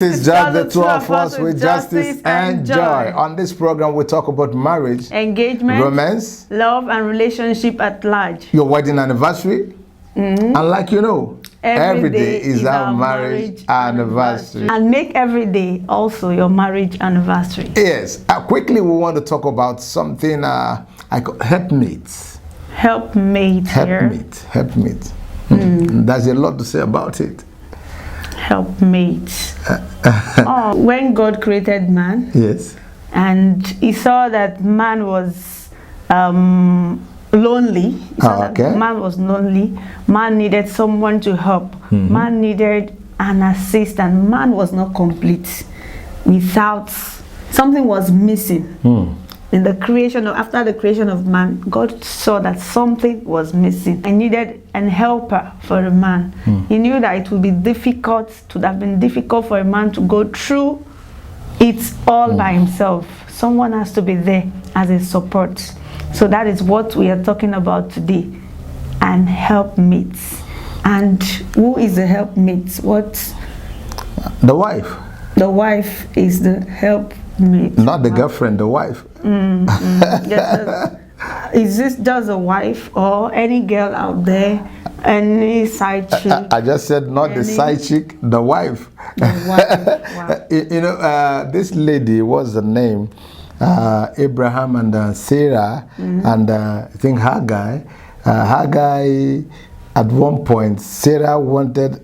It's just the two of us with justice and joy. On this program, we talk about marriage, engagement, romance, love, and relationship at large. Your wedding anniversary, and like you know, every day is our marriage anniversary. And make every day also your marriage anniversary. Yes. Quickly, we want to talk about something I call helpmates. Helpmate. Helpmate. There's a lot to say about it. Helpmate. When God created man, yes, and he saw that man was lonely. Man was lonely. Man needed someone to help. Man needed an assistant. Man was not complete without something was missing. In the creation of, after the creation of man, God saw that something was missing and needed an helper for a man. He knew that it would be difficult, it would have been difficult for a man to go through it all by himself. Someone has to be there as a support. So that is what we are talking about today, and helpmates. And who is the helpmate? What? The wife. The wife is the helpmate. Not the girlfriend, the wife. Is this just a wife or any girl out there? Any side chick? I just said not the side chick, the wife. The wife. Wow. You know, this lady, what's the name? Abraham and Sarah, and I think Haggai. Haggai, at one point, Sarah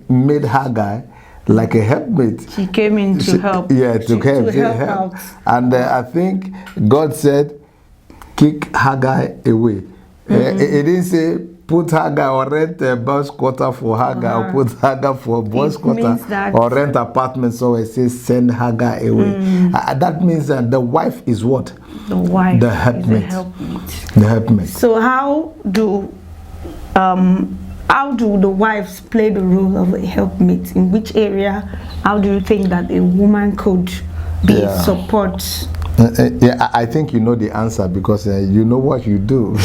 made Haggai like a helpmate. She came in to help. Yeah, to help out. And I think God said, kick Haggai away. He didn't say, put Haggai or rent a bus quarter for Haggai, or put Haggai for a bus quarter, or rent apartment. So it says, send Haggai away. That means that the wife is what? The wife. The helpmate. Is the helpmate. The helpmate. So how do the wives play the role of a helpmate? In which area? How do you think that a woman could be support? Yeah, I think you know the answer because you know what you do.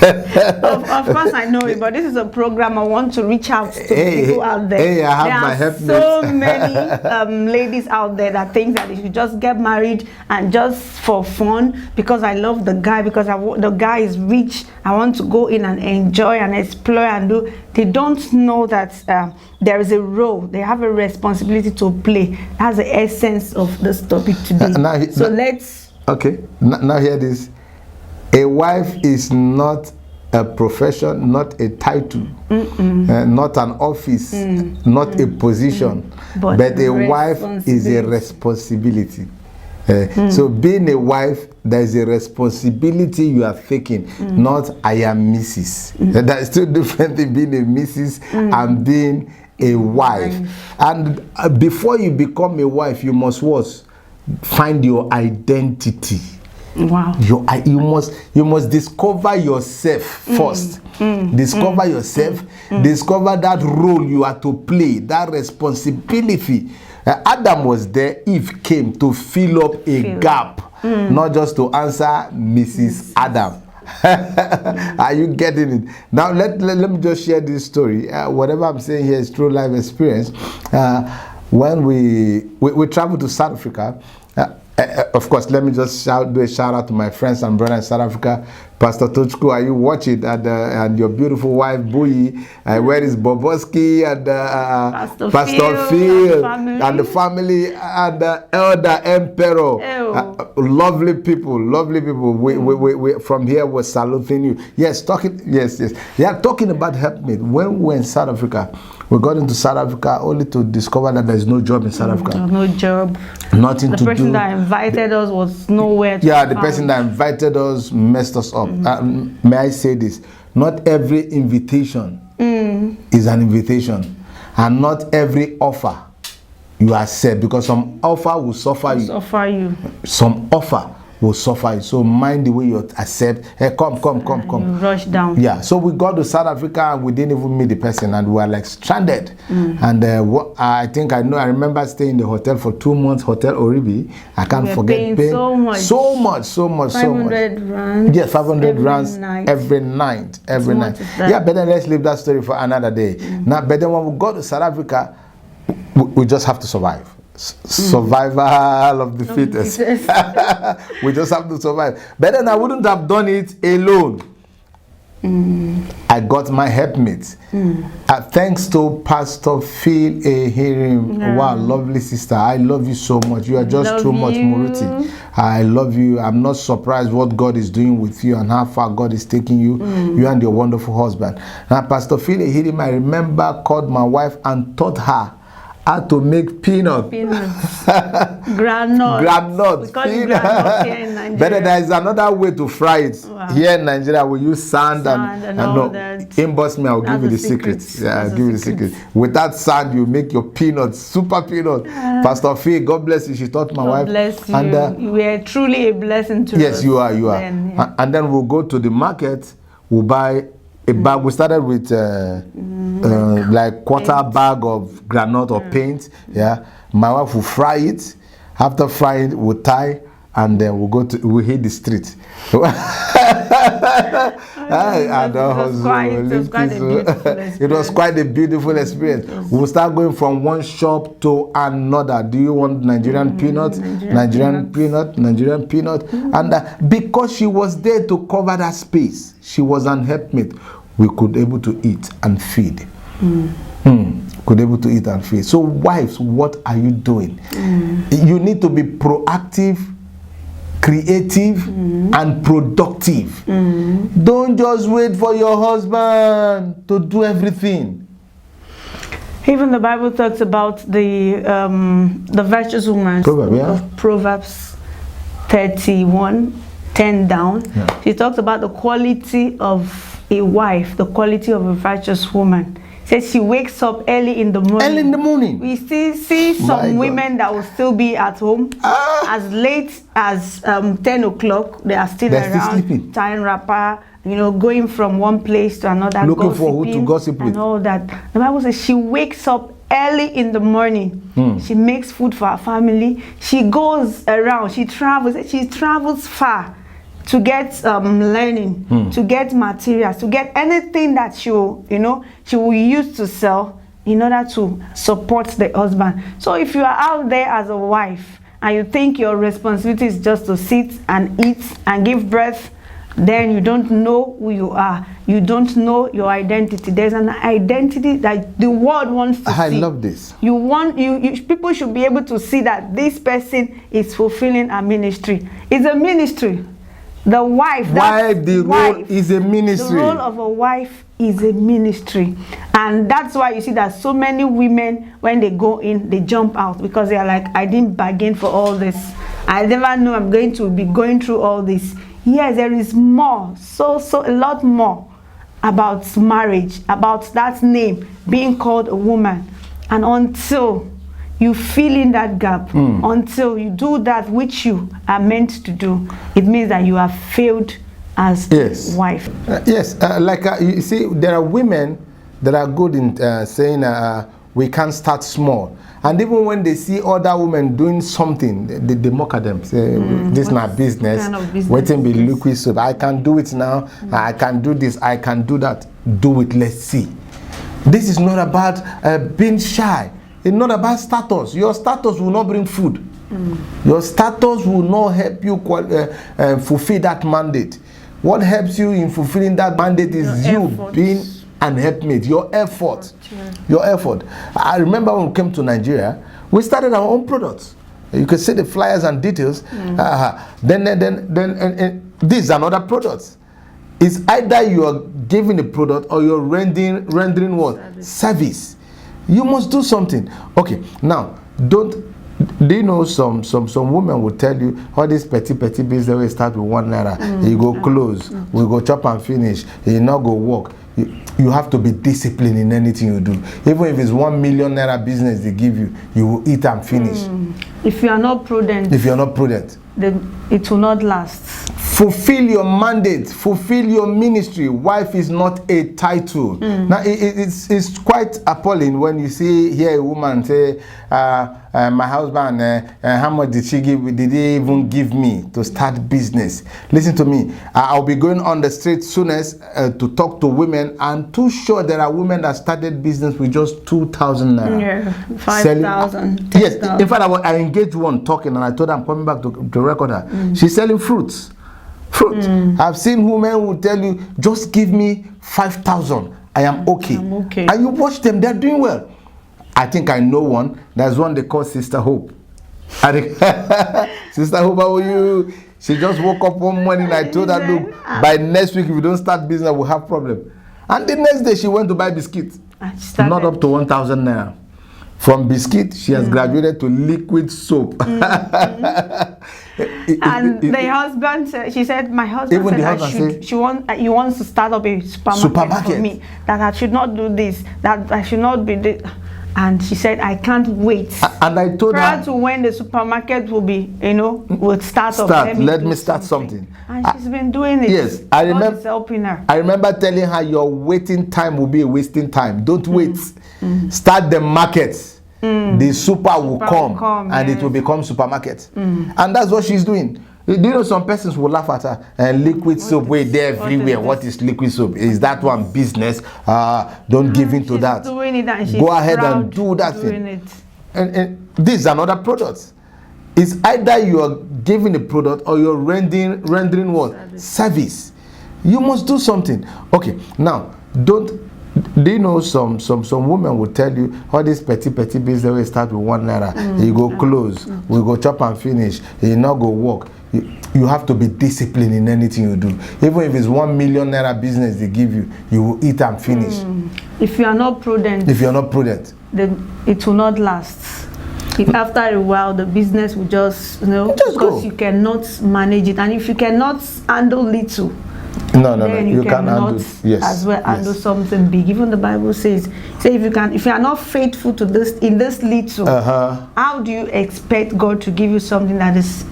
Of course I know it, but this is a program I want to reach out to people out there. Hey, I have my helpmates. So many ladies out there that think that they should just get married and just for fun, because I love the guy, because the guy is rich, I want to go in and enjoy and explore and do. They don't know that there is a role, they have a responsibility to play. That's the essence of this topic today. Okay, now hear this. A wife is not a profession, not a title, not an office, not a position, but a wife is a responsibility. So being a wife, there is a responsibility you are taking, not I am Mrs. That is still different than being a Mrs. and being a wife. And before you become a wife, you must find your identity. Wow. You must discover yourself first. Discover yourself. Discover that role you are to play, that responsibility. Adam was there. Eve came to fill up a gap, not just to answer Mrs. Adam. Are you getting it? Now let me just share this story. Whatever I'm saying here is true life experience. When we traveled to South Africa, of course, let me just do a shout out to my friends and brothers in South Africa. Pastor Tochku, are you watching? And your beautiful wife, Bui. Where is Boboski and Pastor Phil and the family and Elder Emperor. Lovely people. We from here we're saluting you. Yes, They are talking about helpmate. When we were in South Africa, we got into South Africa only to discover that there is no job in South Africa. No job. Nothing to do. The person that invited us was nowhere to the person that invited us messed us up. May I say this? Not every invitation is an invitation. And not every offer you accept, because some offer will suffer you. Some offer will suffer you. So mind the way you accept. Hey, come. You rush down. Yeah. So we got to South Africa and we didn't even meet the person, and we were like stranded. And I remember staying in the hotel for 2 months, Hotel Oribi. I can't forget paying so much. 500 rand. Yes, 500 rands every night. Yeah, but then let's leave that story for another day. Now, but then when we got to South Africa, we just have to survive. survival of the fittest. We just have to survive. But then I wouldn't have done it alone. I got my helpmates. Thanks to Pastor Phil Ehirim. Wow, lovely sister. I love you so much. You are just too much, Muruti. I love you. I'm not surprised what God is doing with you and how far God is taking you. You and your wonderful husband. Now, Pastor Phil Ehirim, I remember, called my wife and taught her how to make peanuts. Groundnuts. Peanut. Here in Nigeria. But there is another way to fry it. Wow. Here in Nigeria, we use sand and all that. Inbox me, I'll give you the secret. Yeah, I'll give you the secret. With that sand, you make your peanuts, super peanuts. Pastor Faye, God bless you. She taught my wife. God bless you. And, you are truly a blessing to us. Yes, you are. You are. Then, yeah. And then we'll go to the market. We'll buy a bag. We started with like quarter bag of granite or paint. Yeah, my wife will fry it. After frying it, we'll tie, and then we'll hit the street. It was quite a beautiful experience. We'll start going from one shop to another. Do you want Nigerian peanut? Nigerian peanut. And because she was there to cover that space, she was an helpmate. We could able to eat and feed. Could able to eat and feed. So wives, what are you doing? You need to be proactive, creative, and productive. Don't just wait for your husband to do everything. Even the Bible talks about the virtuous woman of Proverbs 31, 10 down. Yeah. She talks about the quality of a wife, the quality of a virtuous woman. Says she wakes up early in the morning. Early in the morning. We still see some women that will still be at home as late as 10 o'clock. They are still around, tying wrapper, going from one place to another, looking for who to gossip with and all that. The Bible says she wakes up early in the morning. She makes food for her family. She goes around. She travels. She travels far to get learning, to get materials, to get anything that she will use to sell in order to support the husband. So if you are out there as a wife and you think your responsibility is just to sit and eat and give birth, then you don't know who you are. You don't know your identity. There's an identity that the world wants to see. I love this. People should be able to see that this person is fulfilling a ministry. It's a ministry. The wife, the role is a ministry. The role of a wife is a ministry. And that's why you see that so many women, when they go in, they jump out because they are like, I didn't bargain for all this. I never knew I'm going to be going through all this. Yes, there is more, so a lot more about marriage, about that name being called a woman. And until you fill in that gap, until you do that which you are meant to do, it means that you have failed as a wife. You see, there are women that are good in saying we can't start small. And even when they see other women doing something, they mock at them. Say, this is my business. Kind of business. Waiting be liquid soap. I can do it now. I can do this. I can do that. Do it. Let's see. This is not about being shy. It's not about status. Your status will not bring food. Your status will not help you fulfill that mandate. What helps you in fulfilling that mandate is you being an helpmate. Your effort. Your effort. I remember when we came to Nigeria, we started our own products. You can see the flyers and details. Then this is another product. It's either you are giving a product or you're rendering what? Service. You must do something. Okay, now do you know some women will tell you all this petty business will start with 1 naira. You go close, we go chop and finish, you not go work. You have to be disciplined in anything you do. Even if it's 1 million naira business they give you, you will eat and finish. If you are not prudent, then it will not last. Fulfill your mandate, fulfill your ministry. Wife is not a title. Now, it's quite appalling when you hear a woman say, my husband, how much did he even give me to start business? Listen to me. I'll be going on the street soonest to talk to women. I'm too sure there are women that started business with just 2,000 naira. Yeah, 5,000. Yes, in fact, I engaged one talking and I told her I'm coming back to record her. She's selling fruits. I've seen women who tell you, just give me 5,000. I am okay. I'm okay. And you watch them, they're doing well. I think I know one. There's one they call Sister Hope. Sister Hope, how are you? She just woke up one morning. I told her, look, by next week, if you don't start business, we'll have problem. And the next day, she went to buy biscuits. Not up to 1,000 naira. From biscuit, she has graduated to liquid soap. And the husband, she said, my husband said he wants to start up a supermarket for me. That I should not do this. That I should not be this. And she said, I can't wait. And I told her, prior to when the supermarket will be, will start up. Let me start something. And she's been doing it. Yes, I remember. God is helping her. I remember telling her, your waiting time will be a wasting time. Don't wait. Start the market. The super will come and it will become supermarket. And that's what she's doing. Do you know some persons will laugh at her and liquid soap way there everywhere? What is liquid soap? Is that one business? Don't give in to that. Doing it and she's go ahead and do that thing. And this is another product. It's either you are giving a product or you're rendering what? Service. You must do something. Okay, now do you know some women will tell you all this petty business will start with 1 naira. You go close, we go chop and finish, you not go work. You have to be disciplined in anything you do. Even if it's 1 million naira business they give you, you will eat and finish. If you are not prudent, then it will not last. If after a while the business will just because you cannot manage it, and if you cannot handle little, no, you cannot handle something big. Even the Bible says if you are not faithful to this in this little, how do you expect God to give you something that is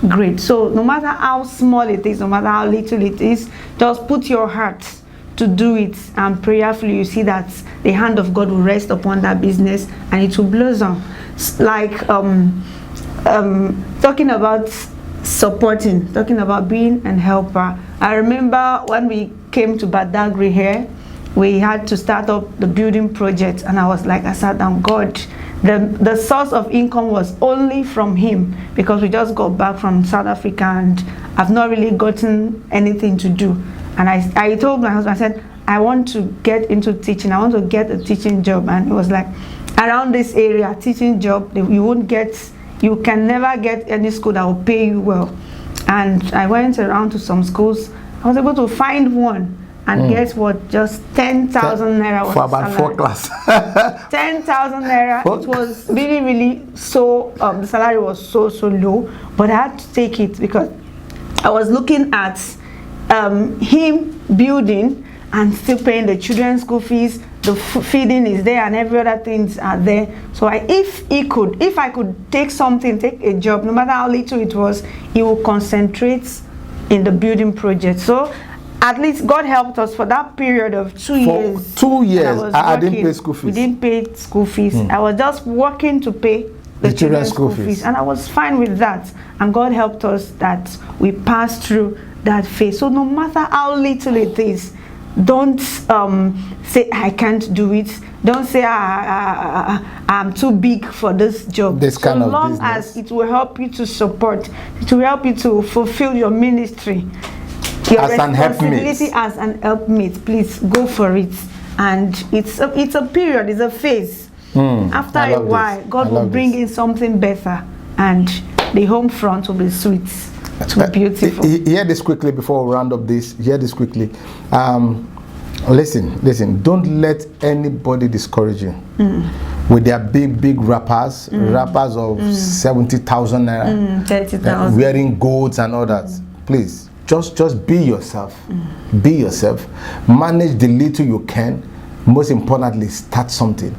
great? So no matter how small it is, no matter how little it is, just put your heart to do it, and prayerfully you see that the hand of God will rest upon that business and it will blossom. Like talking about supporting, talking about being an helper. I remember when we came to Badagry here, we had to start up the building project, and I sat down, God, the source of income was only from him, because we just got back from South Africa and I've not really gotten anything to do. And I told my husband, I said, I want to get into teaching, I want to get a teaching job. And it was like, around this area, teaching job, you can never get any school that will pay you well. And I went around to some schools. I was able to find one, and guess what? Just 10,000 naira was for about 4 class. 10,000 naira. It was really so. The salary was so low, but I had to take it because I was looking at him building and still paying the children's school fees. The feeding is there and every other things are there. So if I could take a job, no matter how little it was, he will concentrate in the building project. So at least God helped us for that period of 2 years. For 2 years, I didn't pay school fees. We didn't pay school fees. I was just working to pay the children's school fees, and I was fine with that. And God helped us that we passed through that phase. So no matter how little it is, don't say I can't do it. Don't say I'm too big for this job. So long as it will help you to support, it will help you to fulfill your ministry, your responsibility as an helpmate. Please go for it. And it's a period, it's a phase. After a while, God will bring in something better, and the home front will be sweet. It's beautiful. Hear this quickly before we round up this. Hear this quickly. Listen. Don't let anybody discourage you with their big rappers of 70,000 naira, 30,000, wearing golds and all that. Please, just be yourself. Be yourself. Manage the little you can. Most importantly, start something.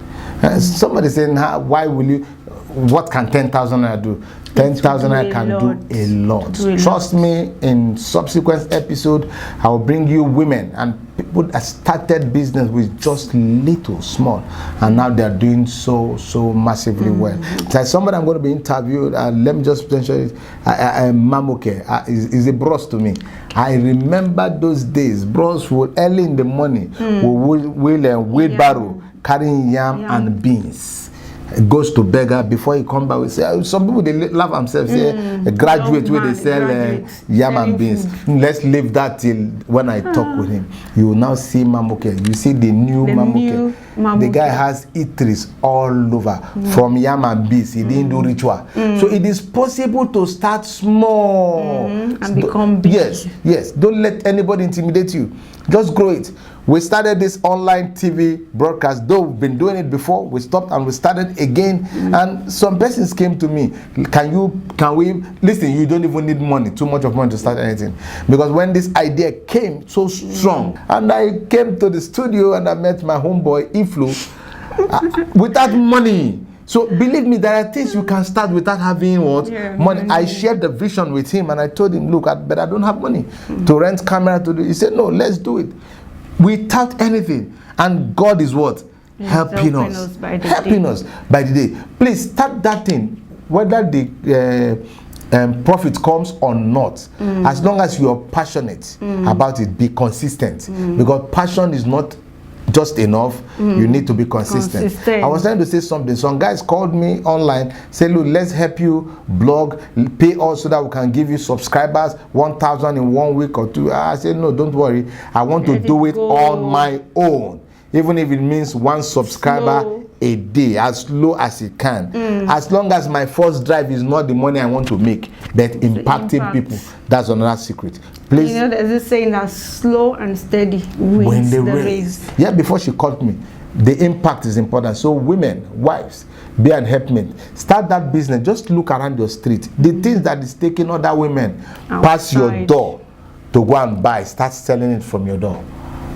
Somebody saying, why will you? what can 10,000 naira do? 10,000 naira can do a lot. Trust me, in subsequent episode, I will bring you women and people that started business with just little, small, and now they are doing so massively well. There's somebody I'm going to be interviewed, and let me just mention it. Mamoke is a bros to me. I remember those days. Bros would early in the morning will wheelbarrow carrying yam and beans. Goes to beggar before he come back. We say some people they laugh themselves. Say a graduate where they sell yam and beans. Let's leave that till when I talk with him. You will now see Mamoke. You see the new Mamoke. The guy has eateries all over from yam and beans. He didn't do ritual. So it is possible to start small and become big. Yes. Don't let anybody intimidate you. Just grow it. We started this online TV broadcast, though we've been doing it before. We stopped and we started again. And some persons came to me, can we listen, you don't even need money, too much of money to start anything. Because when this idea came so strong, and I came to the studio and I met my homeboy Iflo without money. So believe me, there are things you can start without having money. I shared the vision with him and I told him, look, but I don't have money to rent camera to do. He said, no, let's do it. Without anything. And God is what? Helping us by the day. Please start that thing, whether the profit comes or not. As long as you are passionate about it, be consistent. Because passion is not just enough. You need to be consistent. I was trying to say something. Some guys called me online, say, look, let's help you blog, pay us so that we can give you subscribers, 1,000 in 1 week or 2. I said, no, don't worry. I want to do it on my own. Even if it means 1 subscriber a day, as low as it can. As long as my first drive is not the money I want to make, but impacting people. That's another secret. Please. You know, there's this saying that slow and steady wins the race. Yeah, before she called me, the impact is important. So women, wives, be an helpmate. Start that business. Just look around your street. The things that is taking other women past your door to go and buy, start selling it from your door.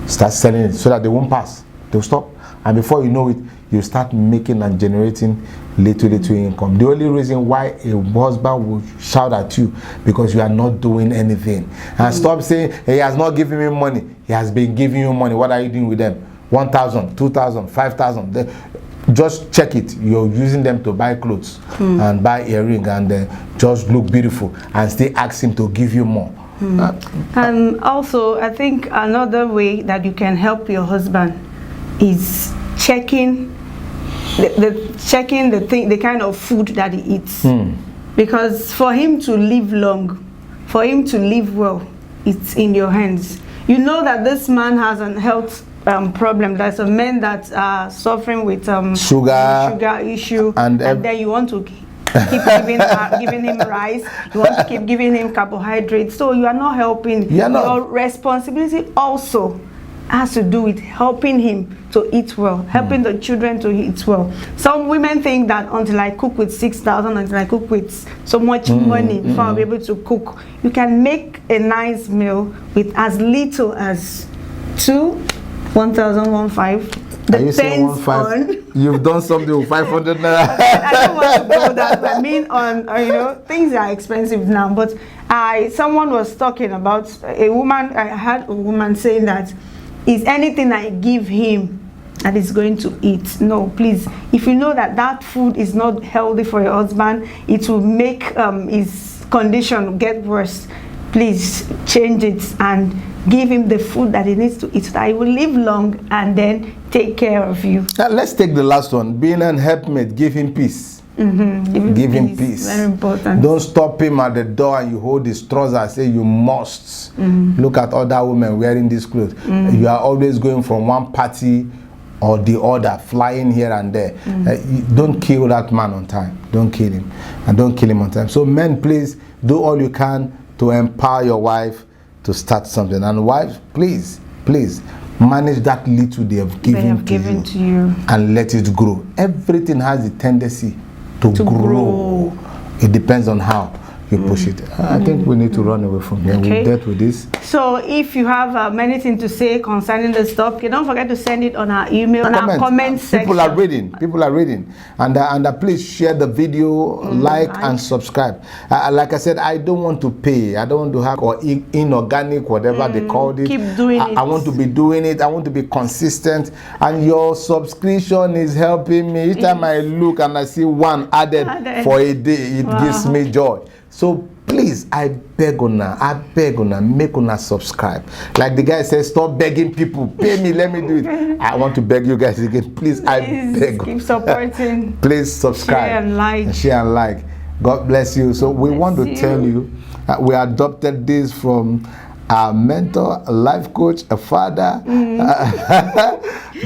Start selling it so that they won't pass. They'll stop. And before you know it, you start making and generating little income. The only reason why a husband will shout at you because you are not doing anything. And stop saying, he has not given me money. He has been giving you money. What are you doing with them? 1,000, 2,000, 5,000. Just check it. You're using them to buy clothes and buy earring and just look beautiful and still ask him to give you more. And also, I think another way that you can help your husband is checking the kind of food that he eats. Because for him to live long, for him to live well, it's in your hands. You know that this man has a health problem. There's a man that are suffering with sugar issue, and then you want to keep giving him rice, you want to keep giving him carbohydrates, so you are not helping. Your responsibility also has to do with helping him to eat well, helping the children to eat well. Some women think that until I cook with 6,000, until I cook with so much money before I'll be able to cook. You can make a nice meal with as little as 1,015. Depends on. You've done something with 500 naira. I don't want to go that. I mean, things are expensive now. But someone was talking about a woman. I had a woman saying that, is anything I give him that is going to eat? No, please. If you know that food is not healthy for your husband, it will make his condition get worse. Please change it and give him the food that he needs to eat, so that he will live long and then take care of you. Now let's take the last one. Being an helpmate, give him peace. Give him peace. Very important. Don't stop him at the door and you hold his trousers and say you must. Look at other women wearing these clothes. You are always going from one party or the other, flying here and there. Don't kill that man on time. Don't kill him. And don't kill him on time. So men, please do all you can to empower your wife to start something. And wives, please manage that little they have given to you and let it grow. Everything has a tendency to grow. It depends on how you push it. I think we need to run away from here. Okay. We'll dealt with this. So if you have anything to say concerning this topic, don't forget to send it on our email, on our comment section. People are reading. People are reading. And please share the video, like and subscribe. Like I said, I don't want to pay. I don't want to have or inorganic, whatever they called it. Keep doing it. I want to be doing it. I want to be consistent. And your subscription is helping me. Each time I look and I see one added for a day, it gives me joy. So please, I beg una, make una subscribe. Like the guy says, stop begging people. Pay me, let me do it. I want to beg you guys again. Please, I beg. Keep supporting. Please subscribe. Share and like. Share and like. God bless you. So we want to tell you, we adopted this from our mentor, a life coach, a father,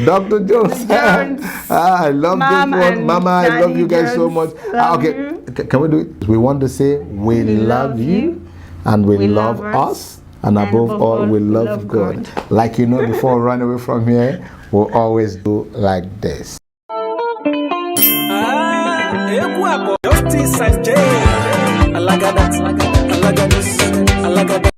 Dr. Jones. I love Mom this one. Mama, I love you guys so much. Okay. Can we do it? We want to say we love you and we love us, and above all we love God. Like before we run away from here, we'll always do like this. Justice and jail. I like that.